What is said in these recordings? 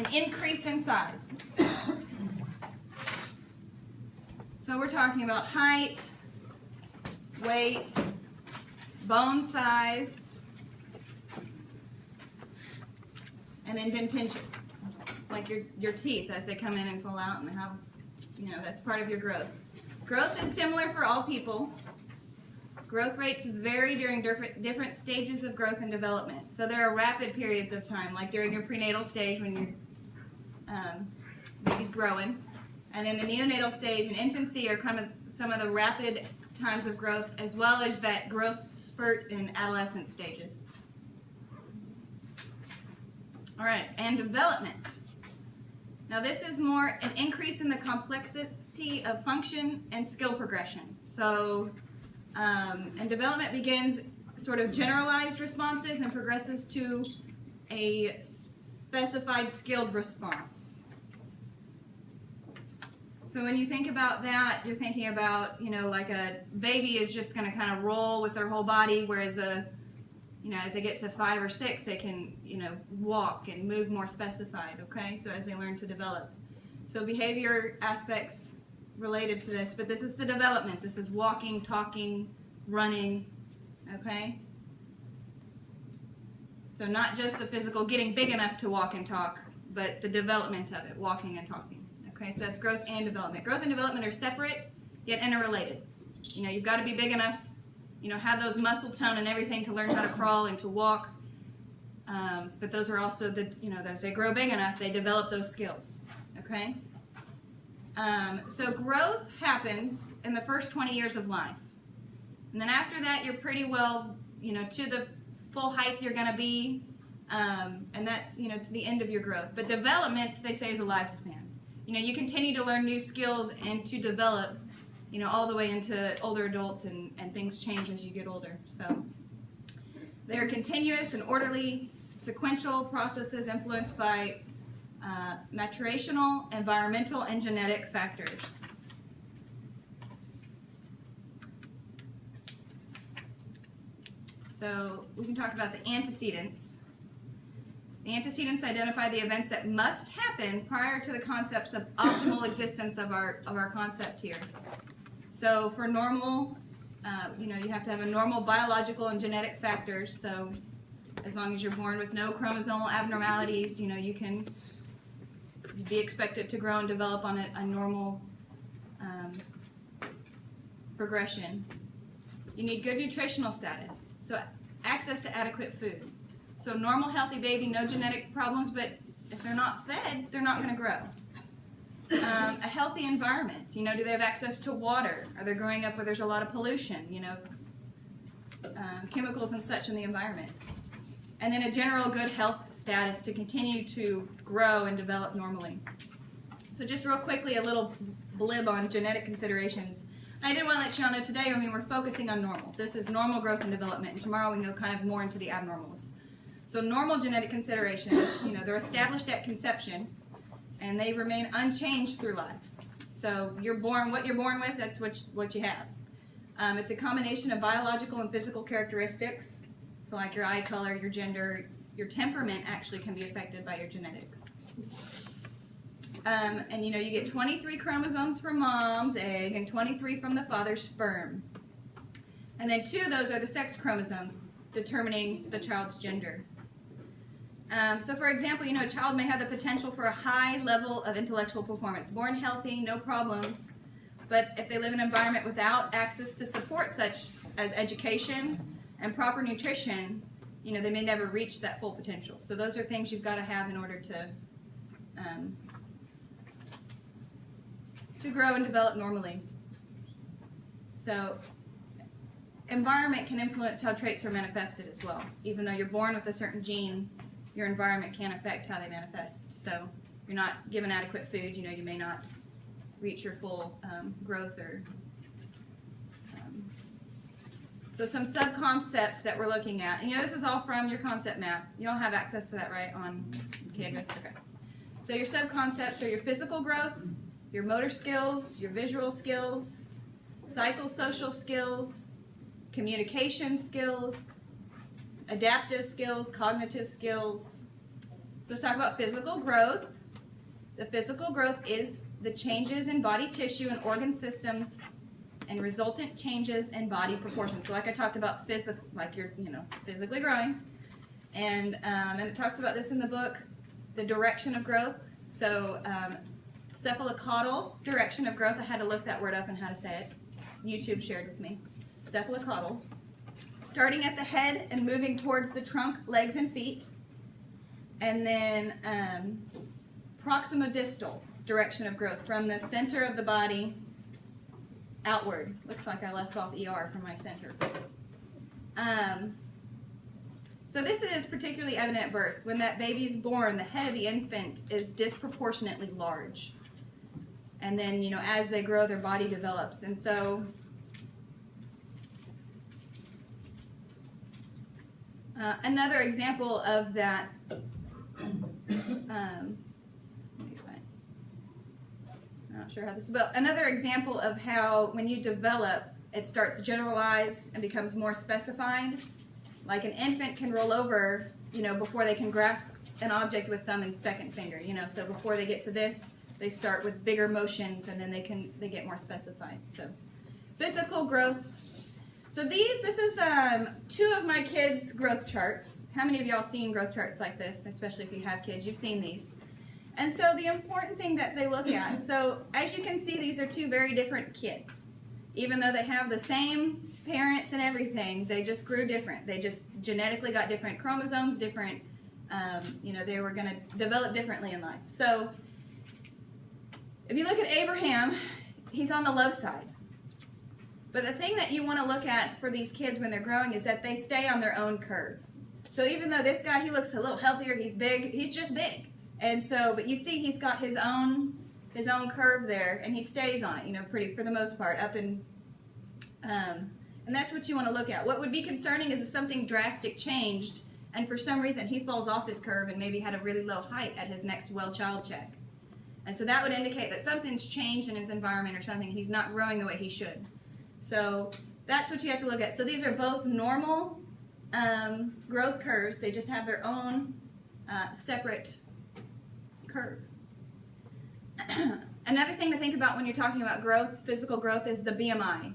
an increase in size. So we're talking about height, weight, bone size, and then dentition, like your teeth as they come in and fall out, and how, that's part of your growth. Growth is similar for all people. Growth rates vary during different stages of growth and development. So there are rapid periods of time, like during your prenatal stage when your baby's growing. And then the neonatal stage and infancy are kind of some of the rapid times of growth, as well as that growth spurt in adolescent stages. All right, and development. Now this is more an increase in the complexity of function and skill progression. So, and development begins sort of generalized responses and progresses to a specified skilled response. So when you think about that, you're thinking about, like a baby is just going to kind of roll with their whole body, whereas as they get to 5 or 6, they can, walk and move more specified, okay? So as they learn to develop. So behavior aspects related to this, but this is the development. This is walking, talking, running, okay? So not just the physical, getting big enough to walk and talk, but the development of it, walking and talking. Okay, so that's growth and development. Growth and development are separate, yet interrelated. You've got to be big enough, have those muscle tone and everything to learn how to crawl and to walk. But those are also as they grow big enough, they develop those skills. Okay? So growth happens in the first 20 years of life. And then after that, you're pretty well, to the full height you're going to be. And that's, to the end of your growth. But development, they say, is a lifespan. You continue to learn new skills and to develop, all the way into older adults, and things change as you get older. So they're continuous and orderly, sequential processes influenced by maturational, environmental, and genetic factors. So we can talk about the antecedents. The antecedents identify the events that must happen prior to the concepts of optimal existence of our concept here. So for normal, you have to have a normal biological and genetic factors. So as long as you're born with no chromosomal abnormalities, you can be expected to grow and develop on a normal progression. You need good nutritional status, so access to adequate food. So normal, healthy baby, no genetic problems, but if they're not fed, they're not going to grow. A healthy environment. Do they have access to water? Are they growing up where there's a lot of pollution, chemicals and such in the environment? And then a general good health status to continue to grow and develop normally. So just real quickly, a little blib on genetic considerations. I did want to let you all know today, we're focusing on normal. This is normal growth and development. And tomorrow we can go kind of more into the abnormals. So normal genetic considerations, they're established at conception, and they remain unchanged through life. So what you're born with, that's what you have. It's a combination of biological and physical characteristics. So like your eye color, your gender, your temperament actually can be affected by your genetics. And you get 23 chromosomes from mom's egg and 23 from the father's sperm. And then 2 of those are the sex chromosomes, determining the child's gender. So for example, a child may have the potential for a high level of intellectual performance, born healthy, no problems, but if they live in an environment without access to support such as education and proper nutrition, they may never reach that full potential. So those are things you've got to have in order to grow and develop normally. So environment can influence how traits are manifested as well. Even though you're born with a certain gene, your environment can affect how they manifest. So if you're not given adequate food, you may not reach your full growth. So some sub-concepts that we're looking at. And this is all from your concept map. You all have access to that, right, on Canvas? Okay. So your sub-concepts are your physical growth, your motor skills, your visual skills, psychosocial skills, communication skills, adaptive skills, cognitive skills. let's talk about physical growth. The physical growth is the changes in body tissue and organ systems and resultant changes in body proportions. So like I talked about physical, like you're, physically growing. And it talks about this in the book, the direction of growth. So cephalocaudal direction of growth, I had to look that word up and how to say it. YouTube shared with me. Cephalocaudal. Starting at the head and moving towards the trunk, legs, and feet. And then proximodistal direction of growth, from the center of the body outward. Looks like I left off ER from my center. So this is particularly evident at birth. When that baby's born, the head of the infant is disproportionately large. And then, as they grow, their body develops. And so another example of that, I'm not sure how this is, but another example of how when you develop, it starts generalized and becomes more specified. Like an infant can roll over, before they can grasp an object with thumb and second finger, so before they get to this, they start with bigger motions and then they get more specified. So physical growth. So this is two of my kids' growth charts. How many of y'all seen growth charts like this, especially if you have kids? You've seen these. And so the important thing that they look at, so as you can see, these are two very different kids. Even though they have the same parents and everything, they just grew different. They just genetically got different chromosomes, different, they were going to develop differently in life. So if you look at Abraham, he's on the low side. But the thing that you want to look at for these kids when they're growing is that they stay on their own curve. So even though this guy, he looks a little healthier, he's big, he's just big. And so, but you see he's got his own curve there, and he stays on it, for the most part, up in, and that's what you want to look at. What would be concerning is if something drastic changed, and for some reason he falls off his curve and maybe had a really low height at his next well-child check. And so that would indicate that something's changed in his environment or something. He's not growing the way he should. So that's what you have to look at. So these are both normal growth curves. They just have their own separate curve. Another thing to think about when you're talking about growth, physical growth, is the BMI.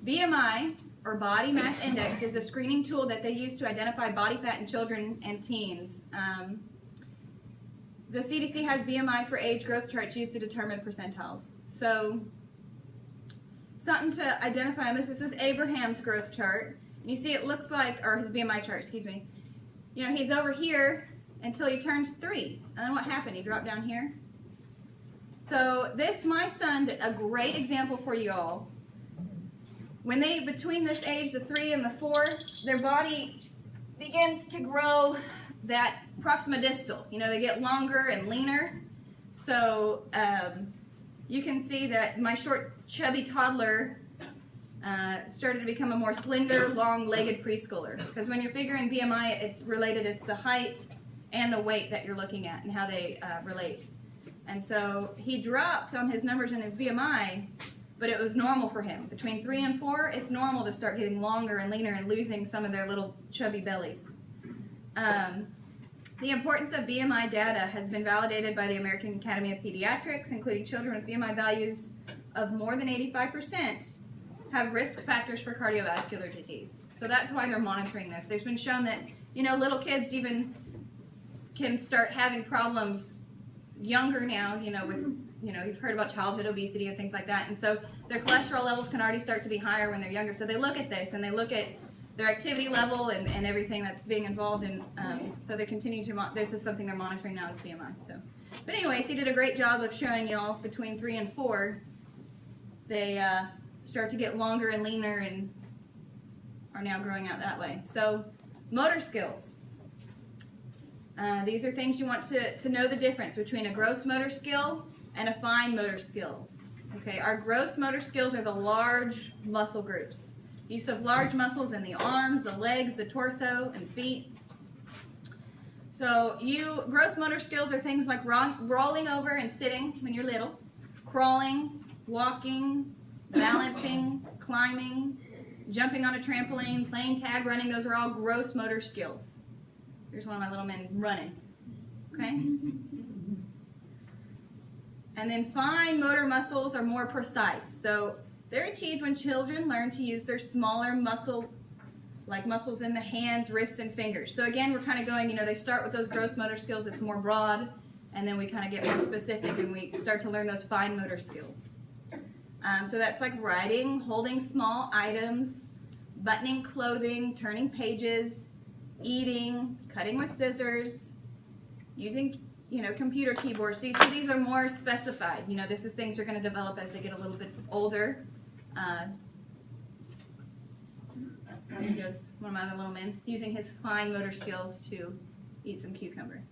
BMI, or body mass index, is a screening tool that they use to identify body fat in children and teens. The CDC has BMI for age growth charts used to determine percentiles. So something to identify on this is Abraham's growth chart. And you see it looks like, or his BMI chart, excuse me. He's over here until he turns 3. And then what happened? He dropped down here. So my son did a great example for you all. When between this age, the 3 and the 4, their body begins to grow that proximodistal. They get longer and leaner. So you can see that my short, chubby toddler started to become a more slender, long-legged preschooler. Because when you're figuring BMI, it's the height and the weight that you're looking at and how they relate. And so he dropped on his numbers in his BMI, but it was normal for him. Between 3 and 4, it's normal to start getting longer and leaner and losing some of their little chubby bellies. The importance of BMI data has been validated by the American Academy of Pediatrics, including children with BMI values of more than 85% have risk factors for cardiovascular disease. So that's why they're monitoring this. There's been shown that, little kids even can start having problems younger now, with, you've heard about childhood obesity and things like that. And so their cholesterol levels can already start to be higher when they're younger. So they look at this and they look at their activity level and everything that's being involved in. So they continue to, this is something they're monitoring now is BMI. So, but anyways, he did a great job of showing y'all between 3 and 4, they start to get longer and leaner and are now growing out that way. So motor skills. These are things you want to know the difference between a gross motor skill and a fine motor skill. Okay, our gross motor skills are the large muscle groups. Use of large muscles in the arms, the legs, the torso, and feet. So gross motor skills are things like rolling over and sitting when you're little, crawling, walking, balancing, climbing, jumping on a trampoline, playing tag, running. Those are all gross motor skills. Here's one of my little men running. Okay? And then fine motor muscles are more precise. So they're achieved when children learn to use their smaller muscles in the hands, wrists, and fingers. So again, we're kind of going, they start with those gross motor skills, it's more broad, and then we kind of get more specific and we start to learn those fine motor skills. So that's like writing, holding small items, buttoning clothing, turning pages, eating, cutting with scissors, using, computer keyboards. So you see these are more specified. This is things you're going to develop as they get a little bit older. Here goes one of my other little men, using his fine motor skills to eat some cucumber.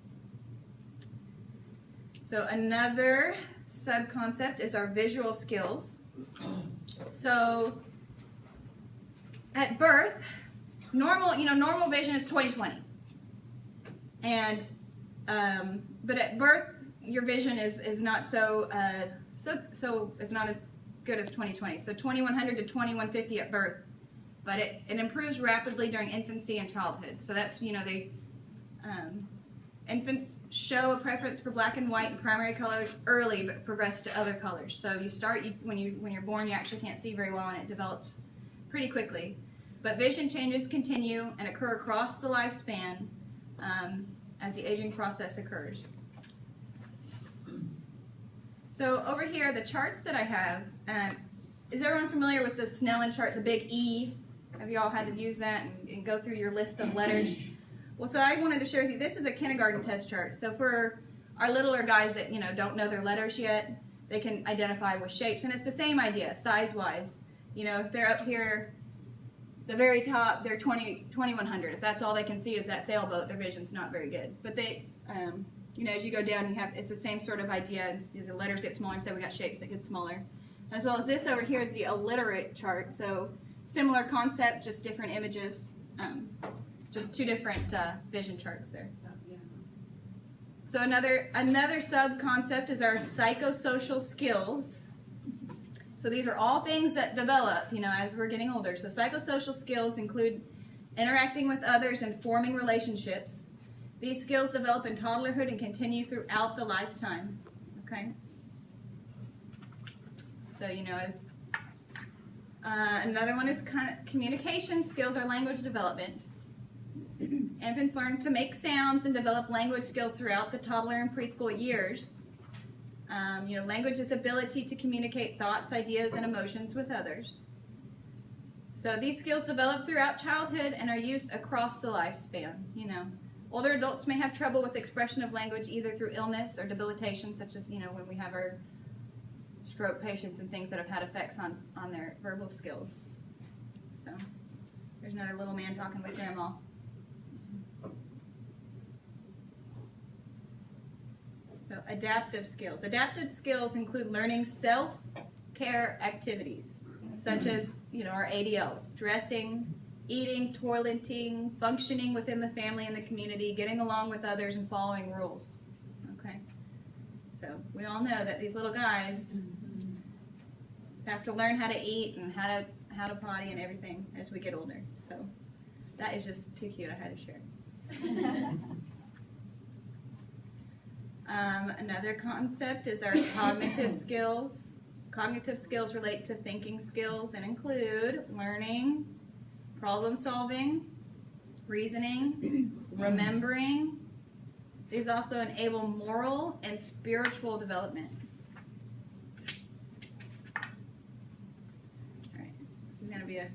So another sub-concept is our visual skills. So at birth, normal vision is 20/20. And but at birth, your vision is not so it's not as good as 20/20. So 2100 to 2150 at birth, but it improves rapidly during infancy and childhood. So that's infants show a preference for black and white and primary colors early, but progress to other colors. So you start when you're born, you actually can't see very well, and it develops pretty quickly. But vision changes continue and occur across the lifespan as the aging process occurs. So over here, the charts that I have, is everyone familiar with the Snellen chart, the big E? Have you all had to use that and go through your list of letters? Well, so I wanted to share with you, this is a kindergarten test chart. So for our littler guys that, don't know their letters yet, they can identify with shapes. And it's the same idea, size-wise. If they're up here, the very top, they're 2100. If that's all they can see is that sailboat, their vision's not very good. But they, as you go down, it's the same sort of idea. The letters get smaller, so we got shapes that get smaller. As well as this over here is the illiterate chart. So similar concept, just different images. Just two different vision charts there. So another sub-concept is our psychosocial skills. So these are all things that develop, as we're getting older. So psychosocial skills include interacting with others and forming relationships. These skills develop in toddlerhood and continue throughout the lifetime. Okay? So, another one is communication skills or language development. Infants learn to make sounds and develop language skills throughout the toddler and preschool years. Language is ability to communicate thoughts, ideas, and emotions with others. So these skills develop throughout childhood and are used across the lifespan. Older adults may have trouble with expression of language either through illness or debilitation, such as, when we have our stroke patients and things that have had effects on their verbal skills. So there's another little man talking with grandma. So adaptive skills. Adaptive skills include learning self-care activities, such as, our ADLs, dressing, eating, toileting, functioning within the family and the community, getting along with others, and following rules. Okay? So we all know that these little guys have to learn how to eat and how to potty and everything as we get older. So that is just too cute. I had to share it. Another concept is our cognitive skills. Cognitive skills relate to thinking skills and include learning, problem solving, reasoning, remembering. These also enable moral and spiritual development. All right, this is going to be a